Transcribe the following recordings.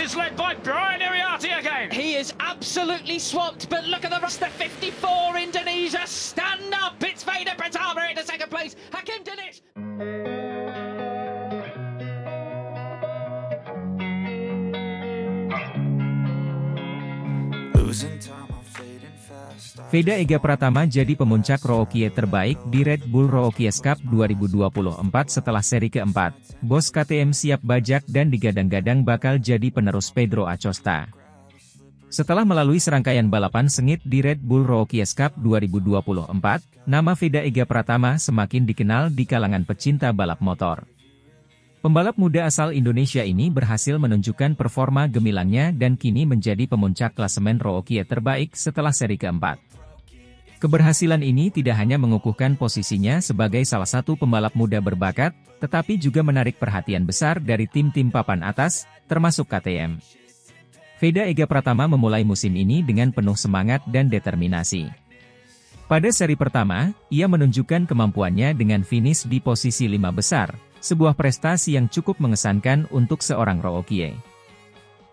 is led by Brian Iriarty again. He is absolutely swamped, but look at the rest. The 54 Indonesia stand up. It's Veda Pratama in the second place. Hakim Dinish. Veda Ega Pratama jadi pemuncak Rookie terbaik di Red Bull Rookies Cup 2024 setelah seri keempat. Bos KTM siap bajak dan digadang-gadang bakal jadi penerus Pedro Acosta. Setelah melalui serangkaian balapan sengit di Red Bull Rookies Cup 2024, nama Veda Ega Pratama semakin dikenal di kalangan pecinta balap motor. Pembalap muda asal Indonesia ini berhasil menunjukkan performa gemilangnya dan kini menjadi pemuncak klasemen Rookie terbaik setelah seri keempat. Keberhasilan ini tidak hanya mengukuhkan posisinya sebagai salah satu pembalap muda berbakat, tetapi juga menarik perhatian besar dari tim-tim papan atas, termasuk KTM. Veda Ega Pratama memulai musim ini dengan penuh semangat dan determinasi. Pada seri pertama, ia menunjukkan kemampuannya dengan finish di posisi 5 besar, sebuah prestasi yang cukup mengesankan untuk seorang rookie.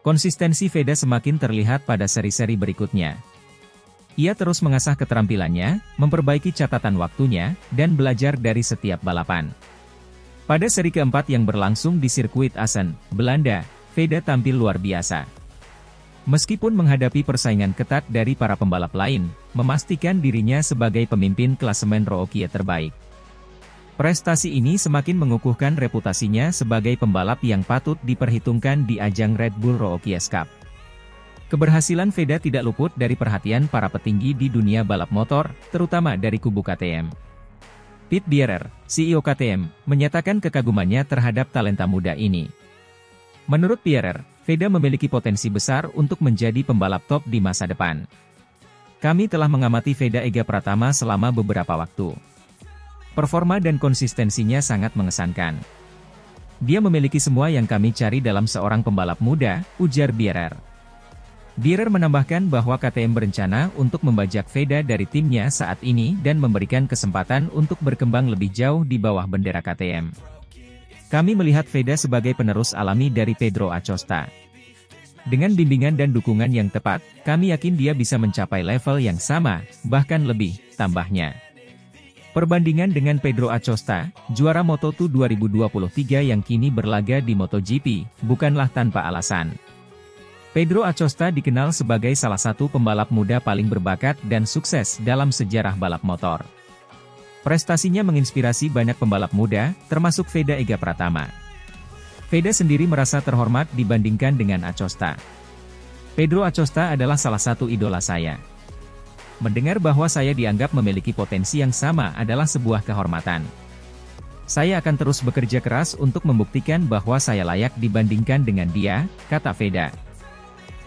Konsistensi Veda semakin terlihat pada seri-seri berikutnya. Ia terus mengasah keterampilannya, memperbaiki catatan waktunya, dan belajar dari setiap balapan. Pada seri keempat yang berlangsung di sirkuit Assen, Belanda, Veda tampil luar biasa. Meskipun menghadapi persaingan ketat dari para pembalap lain, memastikan dirinya sebagai pemimpin klasemen rookie terbaik. Prestasi ini semakin mengukuhkan reputasinya sebagai pembalap yang patut diperhitungkan di ajang Red Bull Rookies Cup. Keberhasilan Veda tidak luput dari perhatian para petinggi di dunia balap motor, terutama dari kubu KTM. Pete Bierer, CEO KTM, menyatakan kekagumannya terhadap talenta muda ini. Menurut Bierer, Veda memiliki potensi besar untuk menjadi pembalap top di masa depan. Kami telah mengamati Veda Ega Pratama selama beberapa waktu. Performa dan konsistensinya sangat mengesankan. Dia memiliki semua yang kami cari dalam seorang pembalap muda, ujar Bierer. Bierer menambahkan bahwa KTM berencana untuk membajak Veda dari timnya saat ini dan memberikan kesempatan untuk berkembang lebih jauh di bawah bendera KTM. Kami melihat Veda sebagai penerus alami dari Pedro Acosta. Dengan bimbingan dan dukungan yang tepat, kami yakin dia bisa mencapai level yang sama, bahkan lebih, tambahnya. Perbandingan dengan Pedro Acosta, juara Moto2 2023 yang kini berlaga di MotoGP, bukanlah tanpa alasan. Pedro Acosta dikenal sebagai salah satu pembalap muda paling berbakat dan sukses dalam sejarah balap motor. Prestasinya menginspirasi banyak pembalap muda, termasuk Veda Ega Pratama. Veda sendiri merasa terhormat dibandingkan dengan Acosta. Pedro Acosta adalah salah satu idola saya. Mendengar bahwa saya dianggap memiliki potensi yang sama adalah sebuah kehormatan. Saya akan terus bekerja keras untuk membuktikan bahwa saya layak dibandingkan dengan dia, kata Veda.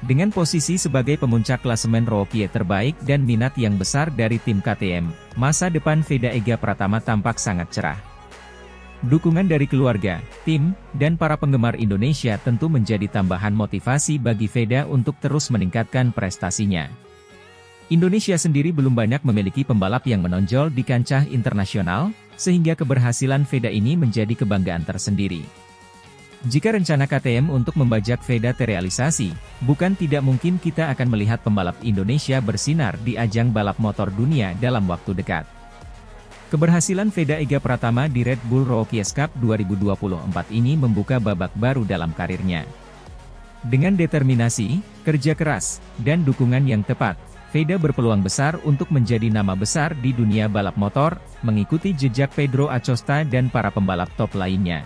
Dengan posisi sebagai pemuncak klasemen rookie terbaik dan minat yang besar dari tim KTM, masa depan Veda Ega Pratama tampak sangat cerah. Dukungan dari keluarga, tim, dan para penggemar Indonesia tentu menjadi tambahan motivasi bagi Veda untuk terus meningkatkan prestasinya. Indonesia sendiri belum banyak memiliki pembalap yang menonjol di kancah internasional, sehingga keberhasilan Veda ini menjadi kebanggaan tersendiri. Jika rencana KTM untuk membajak Veda terrealisasi, bukan tidak mungkin kita akan melihat pembalap Indonesia bersinar di ajang balap motor dunia dalam waktu dekat. Keberhasilan Veda Ega Pratama di Red Bull Rookies Cup 2024 ini membuka babak baru dalam karirnya. Dengan determinasi, kerja keras, dan dukungan yang tepat, Veda berpeluang besar untuk menjadi nama besar di dunia balap motor, mengikuti jejak Pedro Acosta dan para pembalap top lainnya.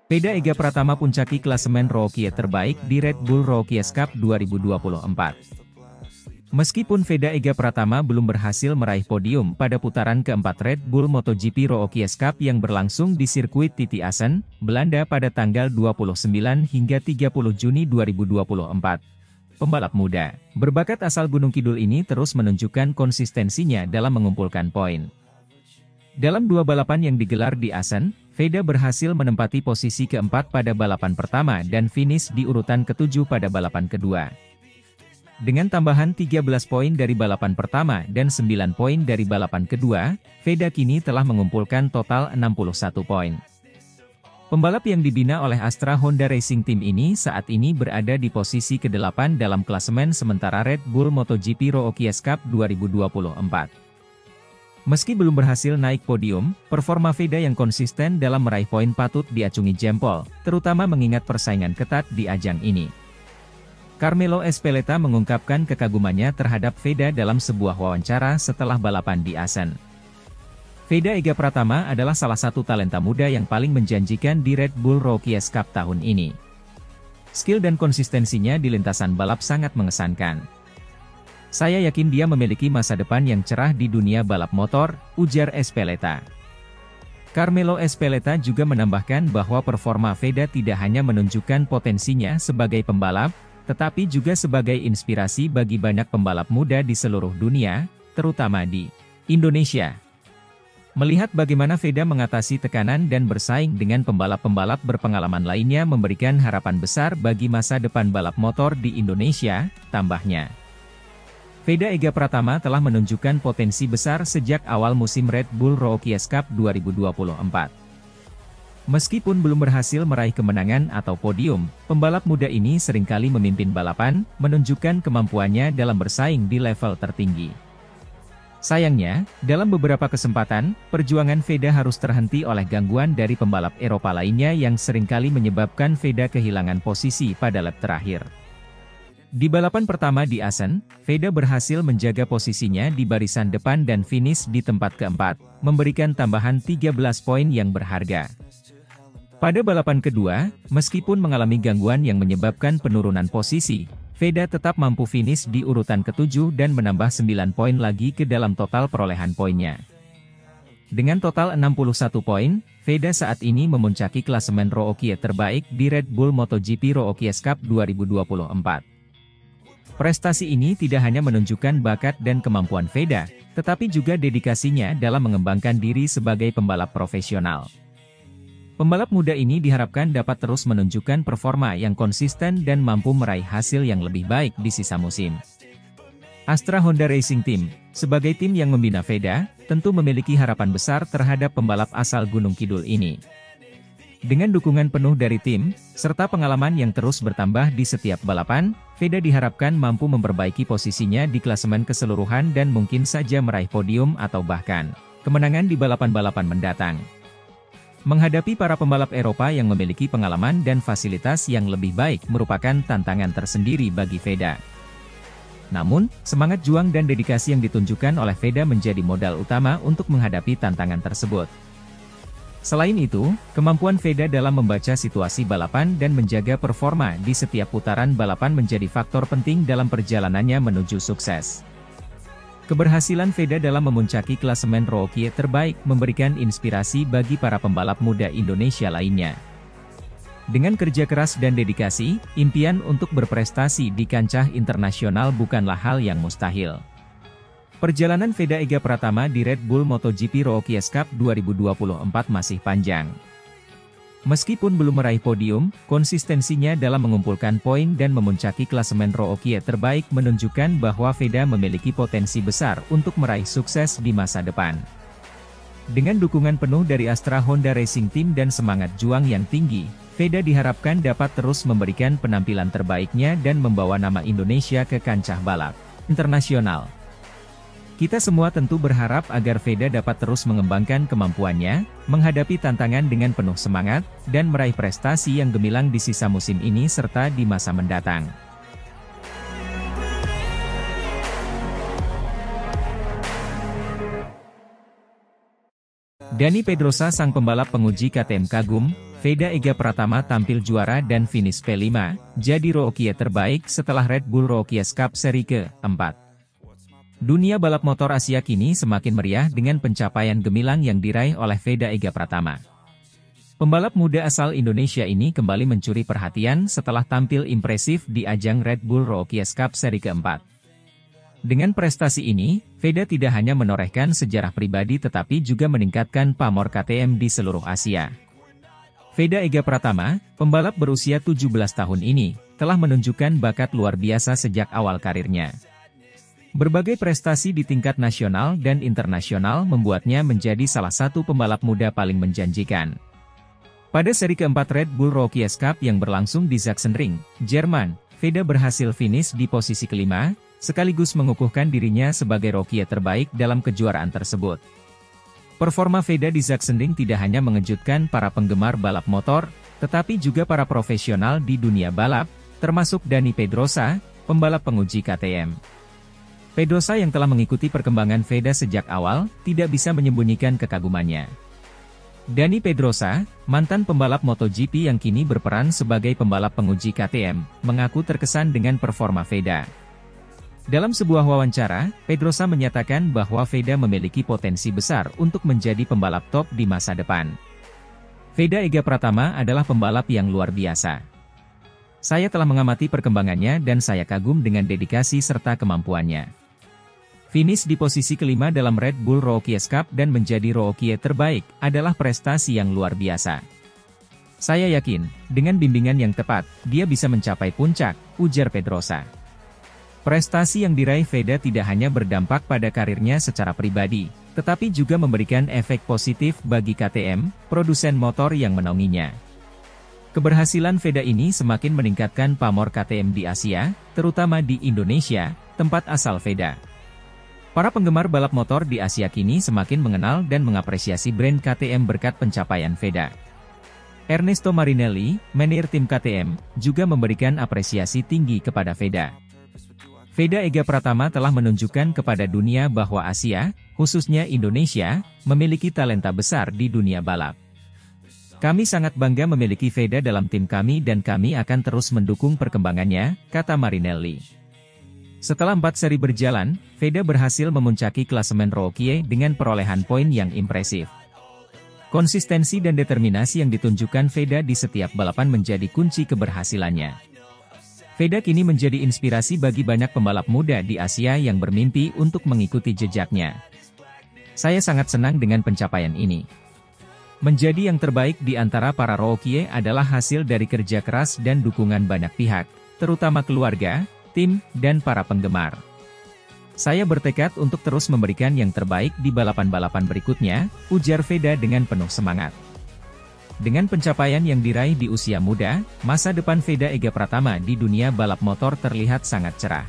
Veda Ega Pratama puncaki klasemen rookie terbaik di Red Bull Rookies Cup 2024. Meskipun Veda Ega Pratama belum berhasil meraih podium pada putaran keempat Red Bull MotoGP Rookies Cup yang berlangsung di sirkuit Titi Assen, Belanda pada tanggal 29 hingga 30 Juni 2024. Pembalap muda, berbakat asal Gunung Kidul ini terus menunjukkan konsistensinya dalam mengumpulkan poin. Dalam dua balapan yang digelar di Assen, Veda berhasil menempati posisi keempat pada balapan pertama dan finish di urutan ketujuh pada balapan kedua. Dengan tambahan 13 poin dari balapan pertama dan 9 poin dari balapan kedua, Veda kini telah mengumpulkan total 61 poin. Pembalap yang dibina oleh Astra Honda Racing Team ini saat ini berada di posisi ke-8 dalam klasemen sementara Red Bull MotoGP Rookies Cup 2024. Meski belum berhasil naik podium, performa Veda yang konsisten dalam meraih poin patut diacungi jempol, terutama mengingat persaingan ketat di ajang ini. Carmelo Ezpeleta mengungkapkan kekagumannya terhadap Veda dalam sebuah wawancara setelah balapan di Assen. Veda Ega Pratama adalah salah satu talenta muda yang paling menjanjikan di Red Bull Rookies Cup tahun ini. Skill dan konsistensinya di lintasan balap sangat mengesankan. Saya yakin dia memiliki masa depan yang cerah di dunia balap motor, ujar Ezpeleta. Carmelo Ezpeleta juga menambahkan bahwa performa Veda tidak hanya menunjukkan potensinya sebagai pembalap, tetapi juga sebagai inspirasi bagi banyak pembalap muda di seluruh dunia, terutama di Indonesia. Melihat bagaimana Veda mengatasi tekanan dan bersaing dengan pembalap-pembalap berpengalaman lainnya memberikan harapan besar bagi masa depan balap motor di Indonesia, tambahnya. Veda Ega Pratama telah menunjukkan potensi besar sejak awal musim Red Bull Rookies Cup 2024. Meskipun belum berhasil meraih kemenangan atau podium, pembalap muda ini seringkali memimpin balapan, menunjukkan kemampuannya dalam bersaing di level tertinggi. Sayangnya, dalam beberapa kesempatan, perjuangan Veda harus terhenti oleh gangguan dari pembalap Eropa lainnya yang seringkali menyebabkan Veda kehilangan posisi pada lap terakhir. Di balapan pertama di Assen, Veda berhasil menjaga posisinya di barisan depan dan finish di tempat keempat, memberikan tambahan 13 poin yang berharga. Pada balapan kedua, meskipun mengalami gangguan yang menyebabkan penurunan posisi, Veda tetap mampu finish di urutan ke-7 dan menambah 9 poin lagi ke dalam total perolehan poinnya. Dengan total 61 poin, Veda saat ini memuncaki klasemen Rookie terbaik di Red Bull MotoGP Rookies Cup 2024. Prestasi ini tidak hanya menunjukkan bakat dan kemampuan Veda, tetapi juga dedikasinya dalam mengembangkan diri sebagai pembalap profesional. Pembalap muda ini diharapkan dapat terus menunjukkan performa yang konsisten dan mampu meraih hasil yang lebih baik di sisa musim. Astra Honda Racing Team, sebagai tim yang membina Veda, tentu memiliki harapan besar terhadap pembalap asal Gunung Kidul ini. Dengan dukungan penuh dari tim, serta pengalaman yang terus bertambah di setiap balapan, Veda diharapkan mampu memperbaiki posisinya di klasemen keseluruhan dan mungkin saja meraih podium atau bahkan kemenangan di balapan-balapan mendatang. Menghadapi para pembalap Eropa yang memiliki pengalaman dan fasilitas yang lebih baik merupakan tantangan tersendiri bagi Veda. Namun, semangat juang dan dedikasi yang ditunjukkan oleh Veda menjadi modal utama untuk menghadapi tantangan tersebut. Selain itu, kemampuan Veda dalam membaca situasi balapan dan menjaga performa di setiap putaran balapan menjadi faktor penting dalam perjalanannya menuju sukses. Keberhasilan Veda dalam memuncaki klasemen Rookie terbaik memberikan inspirasi bagi para pembalap muda Indonesia lainnya. Dengan kerja keras dan dedikasi, impian untuk berprestasi di kancah internasional bukanlah hal yang mustahil. Perjalanan Veda Ega Pratama di Red Bull MotoGP Rookies Cup 2024 masih panjang. Meskipun belum meraih podium, konsistensinya dalam mengumpulkan poin dan memuncaki klasemen Rookie terbaik menunjukkan bahwa Veda memiliki potensi besar untuk meraih sukses di masa depan. Dengan dukungan penuh dari Astra Honda Racing Team dan semangat juang yang tinggi, Veda diharapkan dapat terus memberikan penampilan terbaiknya dan membawa nama Indonesia ke kancah balap internasional. Kita semua tentu berharap agar Veda dapat terus mengembangkan kemampuannya, menghadapi tantangan dengan penuh semangat, dan meraih prestasi yang gemilang di sisa musim ini serta di masa mendatang. Dani Pedrosa sang pembalap penguji KTM kagum, Veda Ega Pratama tampil juara dan finish P5, jadi Rookie terbaik setelah Red Bull Rookies Cup seri ke-4. Dunia balap motor Asia kini semakin meriah dengan pencapaian gemilang yang diraih oleh Veda Ega Pratama. Pembalap muda asal Indonesia ini kembali mencuri perhatian setelah tampil impresif di ajang Red Bull Rookies Cup seri ke-4. Dengan prestasi ini, Veda tidak hanya menorehkan sejarah pribadi tetapi juga meningkatkan pamor KTM di seluruh Asia. Veda Ega Pratama, pembalap berusia 17 tahun ini, telah menunjukkan bakat luar biasa sejak awal karirnya. Berbagai prestasi di tingkat nasional dan internasional membuatnya menjadi salah satu pembalap muda paling menjanjikan. Pada seri keempat Red Bull Rookies Cup yang berlangsung di Sachsenring, Jerman, Veda berhasil finish di posisi kelima, sekaligus mengukuhkan dirinya sebagai rookie terbaik dalam kejuaraan tersebut. Performa Veda di Sachsenring tidak hanya mengejutkan para penggemar balap motor, tetapi juga para profesional di dunia balap, termasuk Dani Pedrosa, pembalap penguji KTM. Pedrosa yang telah mengikuti perkembangan Veda sejak awal, tidak bisa menyembunyikan kekagumannya. Dani Pedrosa, mantan pembalap MotoGP yang kini berperan sebagai pembalap penguji KTM, mengaku terkesan dengan performa Veda. Dalam sebuah wawancara, Pedrosa menyatakan bahwa Veda memiliki potensi besar untuk menjadi pembalap top di masa depan. Veda Ega Pratama adalah pembalap yang luar biasa. Saya telah mengamati perkembangannya dan saya kagum dengan dedikasi serta kemampuannya. Finish di posisi kelima dalam Red Bull Rookies Cup dan menjadi rookie terbaik adalah prestasi yang luar biasa. Saya yakin, dengan bimbingan yang tepat, dia bisa mencapai puncak, ujar Pedrosa. Prestasi yang diraih Veda tidak hanya berdampak pada karirnya secara pribadi, tetapi juga memberikan efek positif bagi KTM, produsen motor yang menaunginya. Keberhasilan Veda ini semakin meningkatkan pamor KTM di Asia, terutama di Indonesia, tempat asal Veda. Para penggemar balap motor di Asia kini semakin mengenal dan mengapresiasi brand KTM berkat pencapaian Veda. Ernesto Marinelli, manajer tim KTM, juga memberikan apresiasi tinggi kepada Veda. Veda Ega Pratama telah menunjukkan kepada dunia bahwa Asia, khususnya Indonesia, memiliki talenta besar di dunia balap. Kami sangat bangga memiliki Veda dalam tim kami dan kami akan terus mendukung perkembangannya, kata Marinelli. Setelah 4 seri berjalan, Veda berhasil memuncaki klasemen rookie dengan perolehan poin yang impresif. Konsistensi dan determinasi yang ditunjukkan Veda di setiap balapan menjadi kunci keberhasilannya. Veda kini menjadi inspirasi bagi banyak pembalap muda di Asia yang bermimpi untuk mengikuti jejaknya. Saya sangat senang dengan pencapaian ini. Menjadi yang terbaik di antara para rookie adalah hasil dari kerja keras dan dukungan banyak pihak, terutama keluarga, tim, dan para penggemar. Saya bertekad untuk terus memberikan yang terbaik di balapan-balapan berikutnya, ujar Veda dengan penuh semangat. Dengan pencapaian yang diraih di usia muda, masa depan Veda Ega Pratama di dunia balap motor terlihat sangat cerah.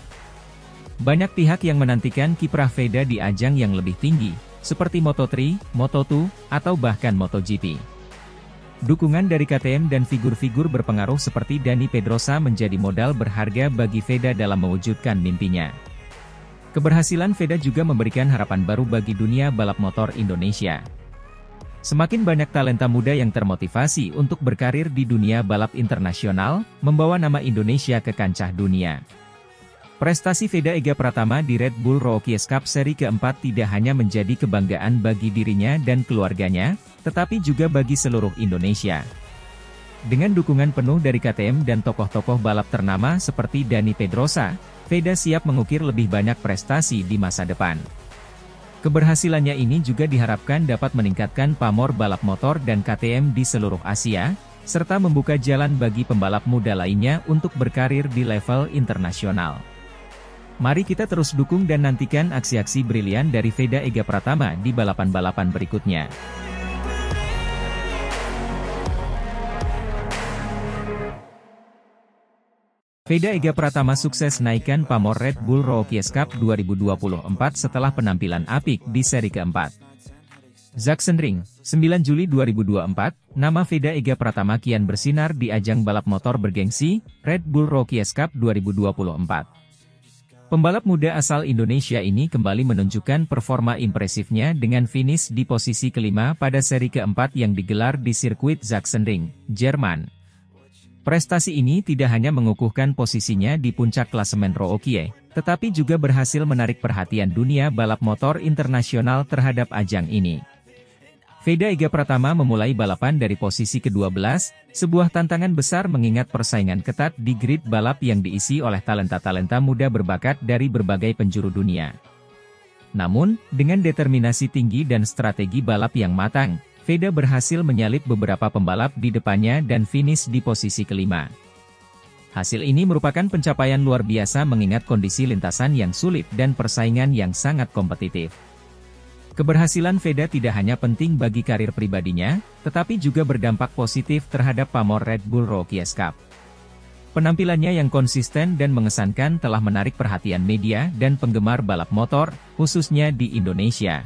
Banyak pihak yang menantikan kiprah Veda di ajang yang lebih tinggi, seperti Moto3, Moto2, atau bahkan MotoGP. Dukungan dari KTM dan figur-figur berpengaruh seperti Dani Pedrosa menjadi modal berharga bagi Veda dalam mewujudkan mimpinya. Keberhasilan Veda juga memberikan harapan baru bagi dunia balap motor Indonesia. Semakin banyak talenta muda yang termotivasi untuk berkarir di dunia balap internasional, membawa nama Indonesia ke kancah dunia. Prestasi Veda Ega Pratama di Red Bull Rookies Cup seri keempat tidak hanya menjadi kebanggaan bagi dirinya dan keluarganya, tetapi juga bagi seluruh Indonesia. Dengan dukungan penuh dari KTM dan tokoh-tokoh balap ternama seperti Dani Pedrosa, Veda siap mengukir lebih banyak prestasi di masa depan. Keberhasilannya ini juga diharapkan dapat meningkatkan pamor balap motor dan KTM di seluruh Asia, serta membuka jalan bagi pembalap muda lainnya untuk berkarir di level internasional. Mari kita terus dukung dan nantikan aksi-aksi brilian dari Veda Ega Pratama di balapan-balapan berikutnya. Veda Ega Pratama sukses naikkan pamor Red Bull Rookies Cup 2024 setelah penampilan apik di seri keempat. Sachsenring, 9 Juli 2024, nama Veda Ega Pratama kian bersinar di ajang balap motor bergengsi, Red Bull Rookies Cup 2024. Pembalap muda asal Indonesia ini kembali menunjukkan performa impresifnya dengan finish di posisi kelima pada seri keempat yang digelar di sirkuit Sachsenring, Jerman. Prestasi ini tidak hanya mengukuhkan posisinya di puncak klasemen rookie, tetapi juga berhasil menarik perhatian dunia balap motor internasional terhadap ajang ini. Veda Ega Pratama memulai balapan dari posisi ke-12, sebuah tantangan besar mengingat persaingan ketat di grid balap yang diisi oleh talenta-talenta muda berbakat dari berbagai penjuru dunia. Namun, dengan determinasi tinggi dan strategi balap yang matang, Veda berhasil menyalip beberapa pembalap di depannya dan finish di posisi kelima. Hasil ini merupakan pencapaian luar biasa mengingat kondisi lintasan yang sulit dan persaingan yang sangat kompetitif. Keberhasilan Veda tidak hanya penting bagi karir pribadinya, tetapi juga berdampak positif terhadap pamor Red Bull Rookies Cup. Penampilannya yang konsisten dan mengesankan telah menarik perhatian media dan penggemar balap motor, khususnya di Indonesia.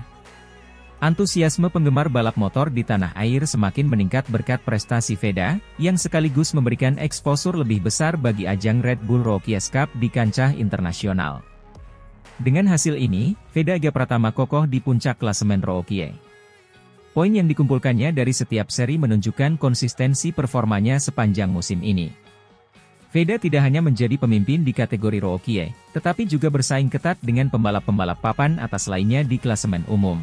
Antusiasme penggemar balap motor di tanah air semakin meningkat berkat prestasi Veda, yang sekaligus memberikan eksposur lebih besar bagi ajang Red Bull Rookies Cup di kancah internasional. Dengan hasil ini, Veda Ega Pratama kokoh di puncak klasemen Rookie. Poin yang dikumpulkannya dari setiap seri menunjukkan konsistensi performanya sepanjang musim ini. Veda tidak hanya menjadi pemimpin di kategori Rookie, tetapi juga bersaing ketat dengan pembalap-pembalap papan atas lainnya di klasemen umum.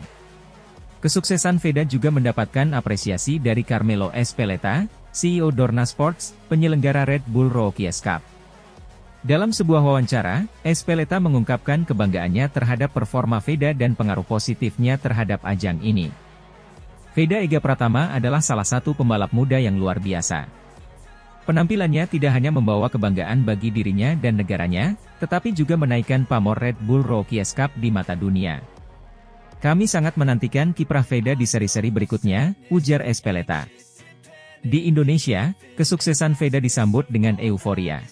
Kesuksesan Veda juga mendapatkan apresiasi dari Carmelo Ezpeleta, CEO Dorna Sports, penyelenggara Red Bull Rookies Cup. Dalam sebuah wawancara, Ezpeleta mengungkapkan kebanggaannya terhadap performa Veda dan pengaruh positifnya terhadap ajang ini. Veda Ega Pratama adalah salah satu pembalap muda yang luar biasa. Penampilannya tidak hanya membawa kebanggaan bagi dirinya dan negaranya, tetapi juga menaikkan pamor Red Bull Rookies Cup di mata dunia. Kami sangat menantikan kiprah Veda di seri-seri berikutnya, ujar Ezpeleta. Di Indonesia, kesuksesan Veda disambut dengan euforia.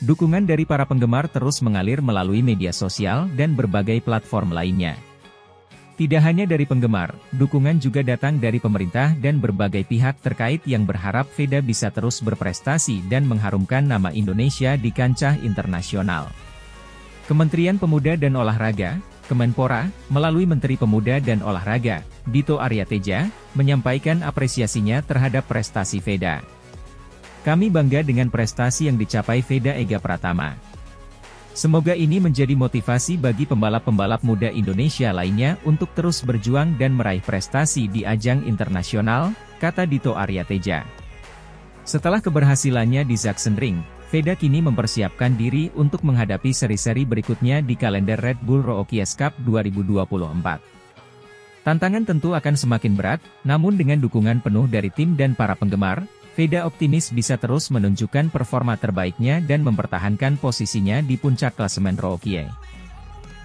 Dukungan dari para penggemar terus mengalir melalui media sosial dan berbagai platform lainnya. Tidak hanya dari penggemar, dukungan juga datang dari pemerintah dan berbagai pihak terkait yang berharap Veda bisa terus berprestasi dan mengharumkan nama Indonesia di kancah internasional. Kementerian Pemuda dan Olahraga, Kemenpora, melalui Menteri Pemuda dan Olahraga, Dito Arya Teja, menyampaikan apresiasinya terhadap prestasi Veda. Kami bangga dengan prestasi yang dicapai Veda Ega Pratama. Semoga ini menjadi motivasi bagi pembalap-pembalap muda Indonesia lainnya untuk terus berjuang dan meraih prestasi di ajang internasional, kata Dito Arya Teja. Setelah keberhasilannya di Sachsenring, Veda kini mempersiapkan diri untuk menghadapi seri-seri berikutnya di kalender Red Bull Rookies Cup 2024. Tantangan tentu akan semakin berat, namun dengan dukungan penuh dari tim dan para penggemar, Veda optimis bisa terus menunjukkan performa terbaiknya dan mempertahankan posisinya di puncak klasemen Rookie.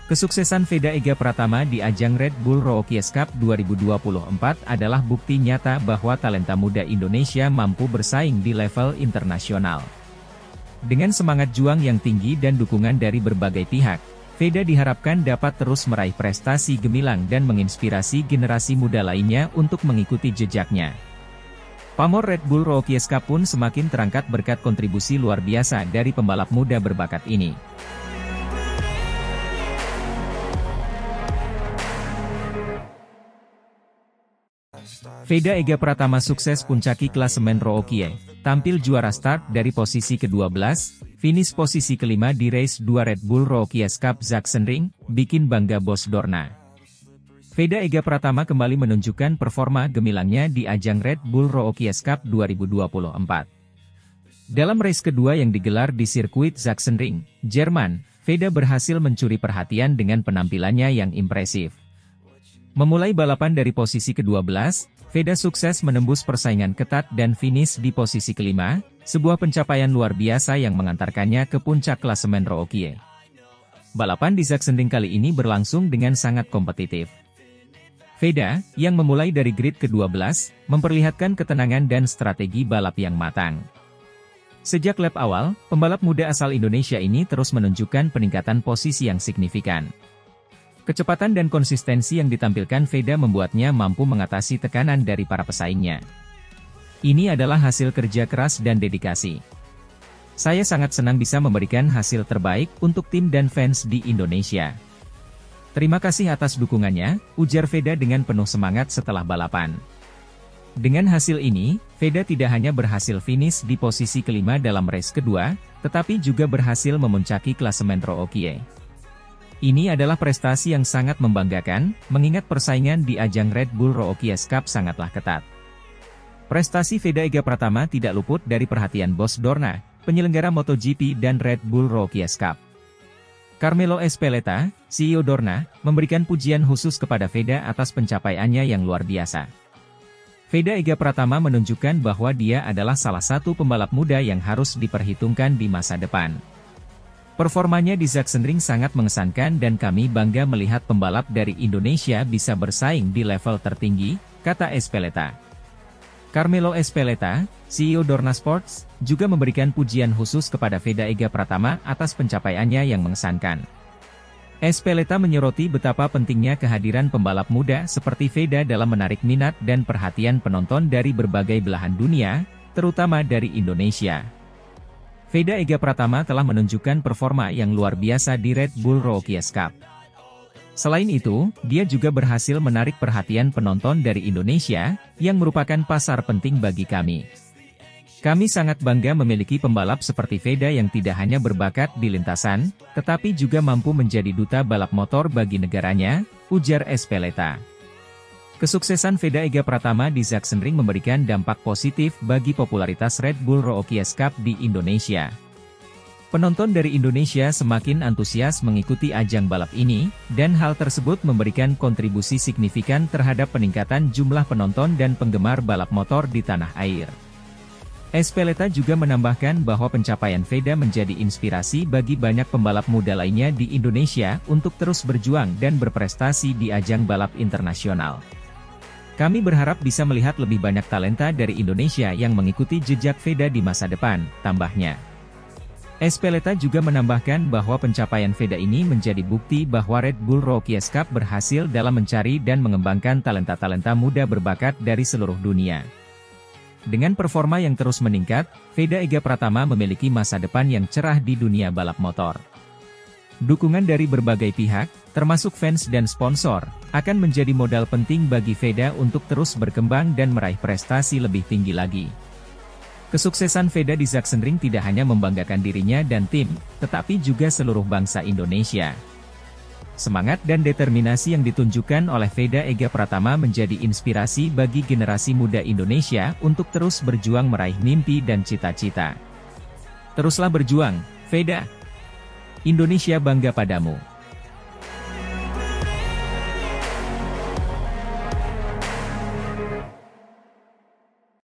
Kesuksesan Veda Ega Pratama di ajang Red Bull Rookies Cup 2024 adalah bukti nyata bahwa talenta muda Indonesia mampu bersaing di level internasional. Dengan semangat juang yang tinggi dan dukungan dari berbagai pihak, Veda diharapkan dapat terus meraih prestasi gemilang dan menginspirasi generasi muda lainnya untuk mengikuti jejaknya. Pamor Red Bull Rookies Cup pun semakin terangkat berkat kontribusi luar biasa dari pembalap muda berbakat ini. Veda Ega Pratama sukses puncaki klasemen Rookie, tampil juara start dari posisi ke-12, finish posisi kelima di race 2 Red Bull Rookies Cup Sachsenring, bikin bangga Bos Dorna. Veda Ega Pratama kembali menunjukkan performa gemilangnya di ajang Red Bull Rookies Cup 2024. Dalam race kedua yang digelar di sirkuit Sachsenring, Jerman, Veda berhasil mencuri perhatian dengan penampilannya yang impresif. Memulai balapan dari posisi ke-12, Veda sukses menembus persaingan ketat dan finish di posisi kelima, sebuah pencapaian luar biasa yang mengantarkannya ke puncak klasemen Rookie. Balapan di Sachsenring kali ini berlangsung dengan sangat kompetitif. Veda, yang memulai dari grid ke-12, memperlihatkan ketenangan dan strategi balap yang matang. Sejak lap awal, pembalap muda asal Indonesia ini terus menunjukkan peningkatan posisi yang signifikan. Kecepatan dan konsistensi yang ditampilkan Veda membuatnya mampu mengatasi tekanan dari para pesaingnya. Ini adalah hasil kerja keras dan dedikasi. Saya sangat senang bisa memberikan hasil terbaik untuk tim dan fans di Indonesia. Terima kasih atas dukungannya, ujar Veda dengan penuh semangat setelah balapan. Dengan hasil ini, Veda tidak hanya berhasil finish di posisi kelima dalam race kedua, tetapi juga berhasil memuncaki klasemen Rookie. Ini adalah prestasi yang sangat membanggakan, mengingat persaingan di ajang Red Bull Rookies Cup sangatlah ketat. Prestasi Veda Ega Pratama tidak luput dari perhatian Bos Dorna, penyelenggara MotoGP dan Red Bull Rookies Cup. Carmelo Ezpeleta, CEO Dorna, memberikan pujian khusus kepada Veda atas pencapaiannya yang luar biasa. Veda Ega Pratama menunjukkan bahwa dia adalah salah satu pembalap muda yang harus diperhitungkan di masa depan. Performanya di Sachsenring sangat mengesankan dan kami bangga melihat pembalap dari Indonesia bisa bersaing di level tertinggi, kata Ezpeleta. Carmelo Ezpeleta, CEO Dorna Sports, juga memberikan pujian khusus kepada Veda Ega Pratama atas pencapaiannya yang mengesankan. Ezpeleta menyoroti betapa pentingnya kehadiran pembalap muda seperti Veda dalam menarik minat dan perhatian penonton dari berbagai belahan dunia, terutama dari Indonesia. Veda Ega Pratama telah menunjukkan performa yang luar biasa di Red Bull Rookies Cup. Selain itu, dia juga berhasil menarik perhatian penonton dari Indonesia, yang merupakan pasar penting bagi kami. Kami sangat bangga memiliki pembalap seperti Veda yang tidak hanya berbakat di lintasan, tetapi juga mampu menjadi duta balap motor bagi negaranya, ujar Ezpeleta. Kesuksesan Veda Ega Pratama di Sachsenring memberikan dampak positif bagi popularitas Red Bull Rookies Cup di Indonesia. Penonton dari Indonesia semakin antusias mengikuti ajang balap ini, dan hal tersebut memberikan kontribusi signifikan terhadap peningkatan jumlah penonton dan penggemar balap motor di tanah air. Ezpeleta juga menambahkan bahwa pencapaian Veda menjadi inspirasi bagi banyak pembalap muda lainnya di Indonesia untuk terus berjuang dan berprestasi di ajang balap internasional. Kami berharap bisa melihat lebih banyak talenta dari Indonesia yang mengikuti jejak Veda di masa depan, tambahnya. Ezpeleta juga menambahkan bahwa pencapaian Veda ini menjadi bukti bahwa Red Bull Rookies Cup berhasil dalam mencari dan mengembangkan talenta-talenta muda berbakat dari seluruh dunia. Dengan performa yang terus meningkat, Veda Ega Pratama memiliki masa depan yang cerah di dunia balap motor. Dukungan dari berbagai pihak, termasuk fans dan sponsor, akan menjadi modal penting bagi Veda untuk terus berkembang dan meraih prestasi lebih tinggi lagi. Kesuksesan Veda di Sachsenring tidak hanya membanggakan dirinya dan tim, tetapi juga seluruh bangsa Indonesia. Semangat dan determinasi yang ditunjukkan oleh Veda Ega Pratama menjadi inspirasi bagi generasi muda Indonesia untuk terus berjuang meraih mimpi dan cita-cita. Teruslah berjuang, Veda. Indonesia bangga padamu.